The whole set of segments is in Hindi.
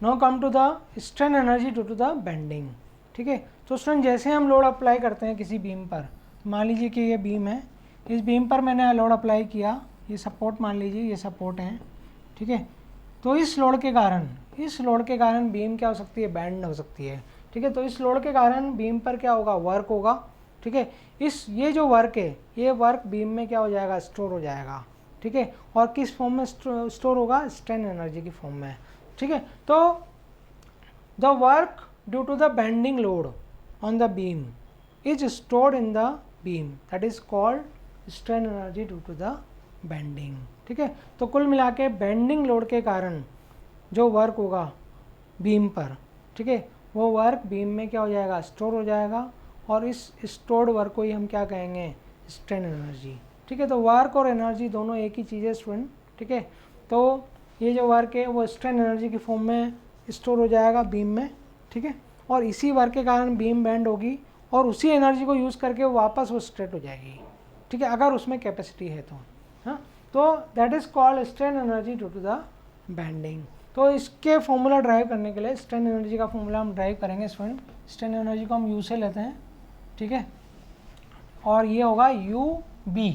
Now come to the strain energy due to the bending. ठीक है, तो स्टूडेंट जैसे हम लोड अप्लाई करते हैं किसी बीम पर, मान लीजिए कि ये बीम है, इस बीम पर मैंने लोड अप्लाई किया, ये सपोर्ट मान लीजिए, ये सपोर्ट है। ठीक है, तो इस लोड के कारण बीम क्या हो सकती है, बैंड हो सकती है। ठीक है, तो इस लोड के कारण बीम पर क्या होगा, वर्क होगा। ठीक है, ये जो वर्क है, ये वर्क बीम में क्या हो जाएगा, स्टोर हो जाएगा। ठीक है, और किस फॉर्म में स्टोर होगा, स्ट्रेन एनर्जी की फॉर्म में। ठीक है, तो the work due to the bending load on the beam is stored in the beam, that is called strain energy due to the bending. ठीक है, तो कुल मिला के बेंडिंग लोड के कारण जो वर्क होगा बीम पर, ठीक है, वो वर्क बीम में क्या हो जाएगा, स्टोर हो जाएगा, और इस स्टोर्ड वर्क को ही हम क्या कहेंगे, स्ट्रेन एनर्जी। ठीक है, तो वर्क और एनर्जी दोनों एक ही चीज़ है स्टूडेंट। ठीक है, तो ये जो वर्क है वो स्ट्रेन एनर्जी की फॉर्म में स्टोर हो जाएगा बीम में। ठीक है, और इसी वर्क के कारण बीम बेंड होगी, और उसी एनर्जी को यूज़ करके वापस वो स्ट्रेट हो जाएगी। ठीक है, अगर उसमें कैपेसिटी है तो। हाँ, तो that is called strain energy due to the bending. तो इसके फॉर्मूला ड्राइव करने के लिए स्ट्रेन एनर्जी का फॉर्मूला हम ड्राइव करेंगे स्टूडेंट। स्ट्रेन एनर्जी को हम यू से लेते हैं। ठीक है, और ये होगा यू बी।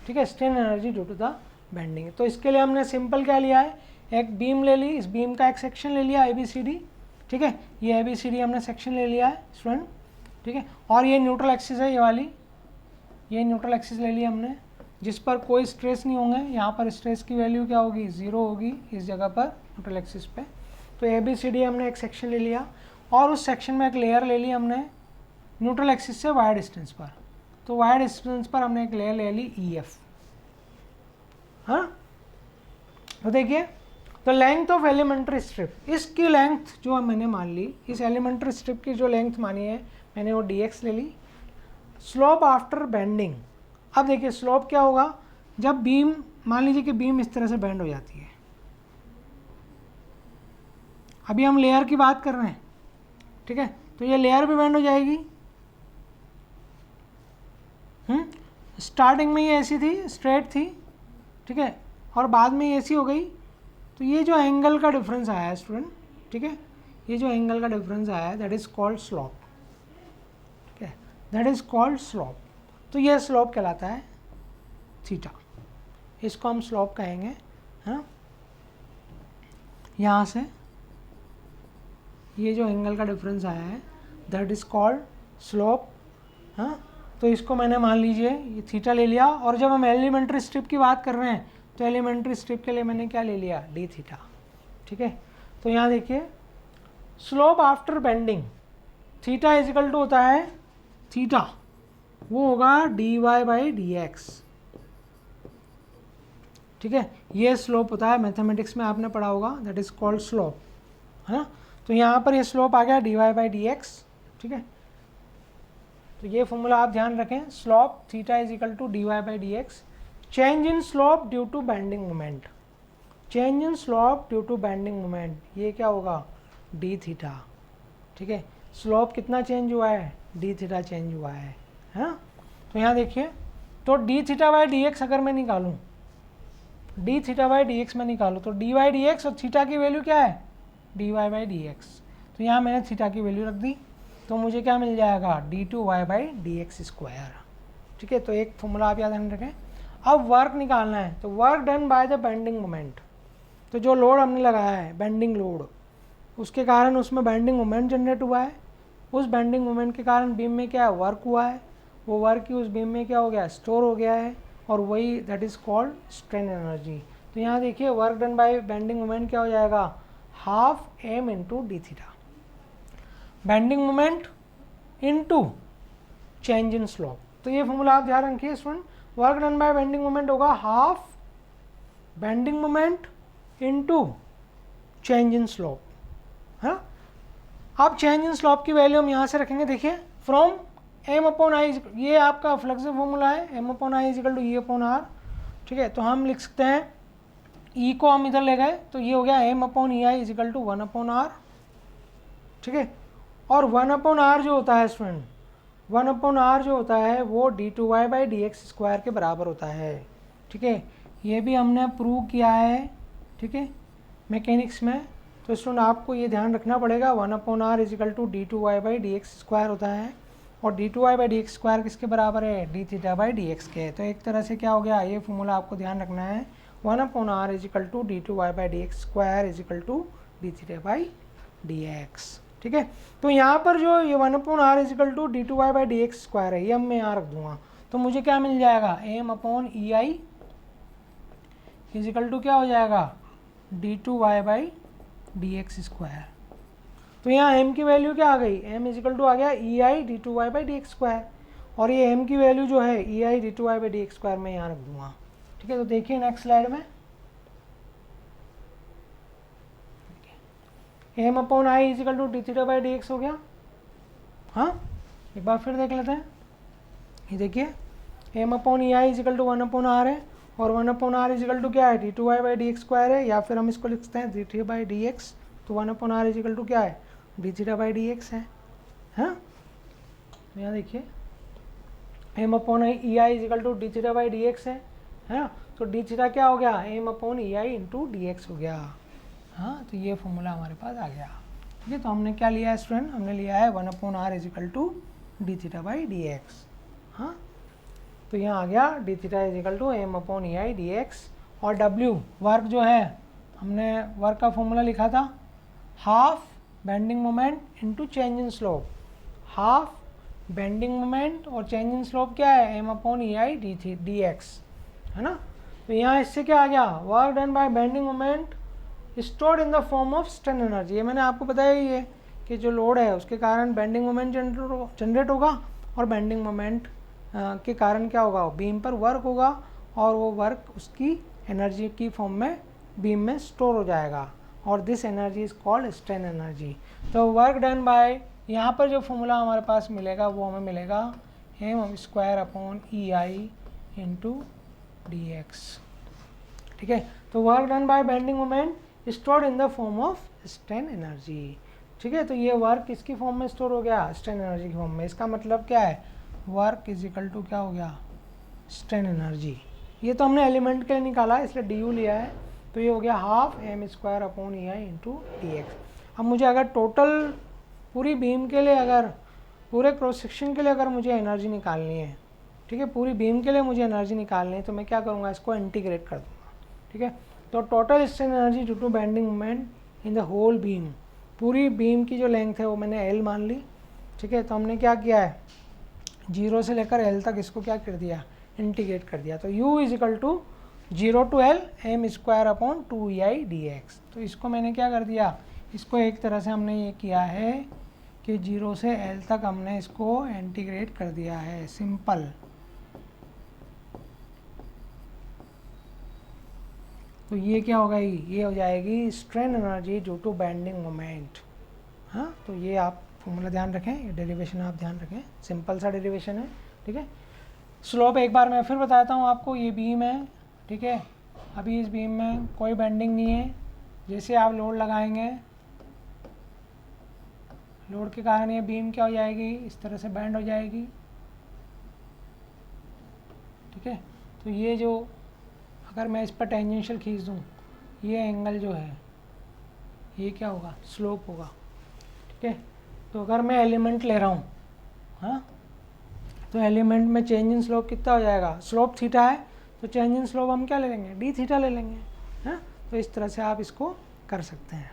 ठीक है, strain energy due to the bending. तो इसके लिए हमने सिंपल क्या लिया है, एक बीम ले ली, इस बीम का एक सेक्शन ले लिया ABCD। ठीक है, ये ABCD हमने सेक्शन ले लिया है स्टूडेंट। ठीक है, और ये न्यूट्रल एक्सिस है, ये वाली, ये न्यूट्रल एक्सिस ले ली हमने, जिस पर कोई स्ट्रेस नहीं होंगे। यहाँ पर स्ट्रेस की वैल्यू क्या होगी, 0 होगी इस जगह पर न्यूट्रल एक्सिस पे। तो ABCD हमने एक सेक्शन ले लिया, और उस सेक्शन में एक लेयर ले ली हमने न्यूट्रल एक्सिस से वायर डिस्टेंस पर। तो वायर डिस्टेंस पर हमने एक लेयर ले ली EF। हाँ, तो देखिए, तो लेंथ ऑफ एलिमेंट्री स्ट्रिप, इसकी लेंथ जो मैंने मान ली, इस एलिमेंट्री स्ट्रिप की जो लेंथ मानी है मैंने वो dx ले ली। स्लोप आफ्टर बेंडिंग, अब देखिए स्लोप क्या होगा, जब बीम, मान लीजिए कि बीम इस तरह से बेंड हो जाती है, अभी हम लेयर की बात कर रहे हैं। ठीक है, तो ये लेयर भी बेंड हो जाएगी। स्टार्टिंग में ये ऐसी थी, स्ट्रेट थी। ठीक है, और बाद में ये ऐसी हो गई। तो ये जो एंगल का डिफरेंस आया है स्टूडेंट, ठीक है, ये जो एंगल का डिफरेंस आया है दैट इज कॉल्ड स्लोप। ठीक है, दैट इज कॉल्ड स्लोप। तो ये स्लोप कहलाता है थीटा, इसको हम स्लोप कहेंगे। हाँ, यहाँ से ये जो एंगल का डिफरेंस आया है दैट इज कॉल्ड स्लोप। हाँ, तो इसको मैंने मान लीजिए ये थीटा ले लिया, और जब हम एलिमेंट्री स्ट्रिप की बात कर रहे हैं तो एलिमेंट्री स्ट्रिप के लिए मैंने क्या ले लिया, डी थीटा। ठीक है, तो यहाँ देखिए slope after bending theta is equal to होता है, थीटा वो होगा dy/dx। ठीक है, ये स्लोप होता है, मैथमेटिक्स में आपने पढ़ा होगा, दैट इज कॉल्ड स्लोप। है ना, तो यहाँ पर ये स्लोप आ गया dy/dx। ठीक है, तो ये फॉर्मूला आप ध्यान रखें, slope theta is equal to dy/dx। Change in slope due to bending moment, change in slope due to bending moment, ये क्या होगा, डी थीटा। ठीक है, स्लोप कितना चेंज हुआ है, डी थीटा चेंज हुआ है। हाँ, तो यहाँ देखिए, तो डी थीटा/dx अगर मैं निकालूँ, डी थीटा/dx में निकालूँ, तो dy/dx और थीटा की वैल्यू क्या है, dy/dx। तो यहाँ मैंने थीटा की वैल्यू रख दी, तो मुझे क्या मिल जाएगा, d2y/dx²। ठीक है, तो एक फॉर्मूला आप याद रखें। अब वर्क निकालना है, तो work done by the bending moment, तो जो लोड हमने लगाया है बेंडिंग लोड, उसके कारण उसमें बेंडिंग मोमेंट जनरेट हुआ है। उस बेंडिंग मोमेंट के कारण बीम में क्या वर्क हुआ है, वो वर्क ही उस बीम में क्या हो गया, स्टोर हो गया है, और वही that is called strain energy. तो यहाँ देखिए work done by bending moment क्या हो जाएगा, half m into D theta, bending moment into change in slope. तो ये फॉर्मूला आप ध्यान रखिए student, work done by bending moment होगा half bending moment into change in slope. हाँ, अब चेंज इन स्लोप की वैल्यू हम यहाँ से रखेंगे, देखिए फ्रॉम m/i, ये आपका फ्लेक्सिबल फॉर्मूला है, m/i इजिकल टू E/r। ठीक है, तो हम लिख सकते हैं, E को हम इधर ले गए तो ये हो गया m/ei इजिकल टू 1/r। ठीक है, और 1/r जो होता है स्टूडेंट, 1/r जो होता है वो d2y/dx² के बराबर होता है। ठीक है, ये भी हमने प्रूव किया है। ठीक है, मैकेनिक्स में तो स्टूडेंट आपको ये ध्यान रखना पड़ेगा 1/r इजिकल टू d2y/dx² होता है, और d2y/dx² किसके बराबर है, d(θ/dx) के। तो एक तरह से क्या हो गया, ये फॉर्मूला आपको ध्यान रखना है, 1/r is equal to d2y/dx² is equal to d(θ/dx), ठीक है। तो यहाँ पर जो ये 1/r इजिकल टू d2y/dx² है, ये मैं यहाँ रख दूंगा, तो मुझे क्या मिल जाएगा, m/ei इजिकल टू क्या हो जाएगा, d2y/dx²। तो यहाँ m की वैल्यू क्या आ गई, m इजिकल टू आ गया ei d2y/dx², और ये m की वैल्यू जो है ei d2y/dx² मैं यहाँ रख दूंगा, ठीक है। तो देखिए नेक्स्ट स्लाइड में m/i इजिकल टू d(θ/dx) हो गया। हाँ, एक बार फिर देख लेते हैं, ये देखिए m/ei इजिकल टू 1/r है, और 1/r इजिकल टू क्या है, d2y/dx² है, या फिर हम इसको लिखते हैं d(θ/dx), तो 1/r इजिकल टू क्या है, d(θ/dx) है। हाँ, यहाँ देखिए m/ei इजिकल टू d(θ/dx) है, तो d(θ) क्या हो गया, m/ei इंटू dx हो गया। हाँ, तो ये फॉर्मूला हमारे पास आ गया, ठीक है। तो हमने क्या लिया है स्टूडेंट, हमने लिया है 1/r इजिकल टू d(θ/dx। हाँ, तो यहाँ आ गया d(θ) is equal to m/ei dx, और w वर्क जो है, हमने वर्क का फॉर्मूला लिखा था, half bending moment into change in slope. Half bending moment और चेंज इन स्लोप क्या है, m/ei dx, है ना। तो यहाँ इससे क्या आ गया, work done by bending moment stored in the form of strain energy. ये मैंने आपको बताया ही है कि जो लोड है उसके कारण बेंडिंग मोमेंट जनरेट होगा, और बेंडिंग मोमेंट के कारण क्या होगा, बीम पर वर्क होगा, और वो वर्क उसकी एनर्जी की फॉर्म में बीम में स्टोर हो जाएगा, और this energy is called strain energy. तो वर्क डन बाय, यहाँ पर जो फॉर्मूला हमारे पास मिलेगा वो हमें मिलेगा m²/ei इंटू dx, ठीक है। तो work done by bending moment stored in the form of strain energy, ठीक है। तो ये वर्क किसकी फॉर्म में स्टोर हो गया, स्ट्रेन एनर्जी की फॉर्म में। इसका मतलब क्या है, वर्क इज इक्वल टू क्या हो गया, स्ट्रेन एनर्जी। ये तो हमने एलिमेंट के लिए निकाला इसलिए du लिया है, तो ये हो गया हाफ m²/ei इंटू dx। अब मुझे अगर टोटल पूरी बीम के लिए, अगर पूरे क्रॉस सेक्शन के लिए अगर मुझे एनर्जी निकालनी है, ठीक है, पूरी बीम के लिए मुझे एनर्जी निकालनी है, तो मैं क्या करूँगा, इसको इंटीग्रेट कर दूँगा, ठीक है। तो total strain energy due to bending moment in the whole beam, पूरी बीम की जो लेंथ है वो मैंने L मान ली, ठीक है। तो हमने क्या किया है, 0 से लेकर L तक इसको क्या कर दिया, इंटीग्रेट कर दिया। तो U is equal to 0 to L m²/2ei dx। तो इसको मैंने क्या कर दिया, इसको एक तरह से हमने ये किया है कि 0 से L तक हमने इसको इंटीग्रेट कर दिया है, सिंपल। तो ये क्या होगा, ये हो जाएगी strain energy due to bending moment. हाँ, तो ये आप फॉर्मूला ध्यान रखें, ये डेरिवेशन आप ध्यान रखें, सिंपल सा डेरिवेशन है, ठीक है। स्लोप एक बार मैं फिर बताता हूँ आपको, ये बीम है, ठीक है। अभी इस बीम में कोई बेंडिंग नहीं है, जैसे आप लोड लगाएंगे, लोड के कारण ये बीम क्या हो जाएगी, इस तरह से बैंड हो जाएगी, ठीक है। तो ये जो, अगर मैं इस पर टेंजेंशियल खींच दूँ, ये एंगल जो है ये क्या होगा, स्लोप होगा, ठीक है। तो अगर मैं एलिमेंट ले रहा हूँ, हाँ, तो एलिमेंट में चेंज इन स्लोप कितना हो जाएगा, स्लोप थीटा है, तो चेंज इन स्लोप हम क्या ले लेंगे, d थीटा ले लेंगे, हाँ। तो इस तरह से आप इसको कर सकते हैं।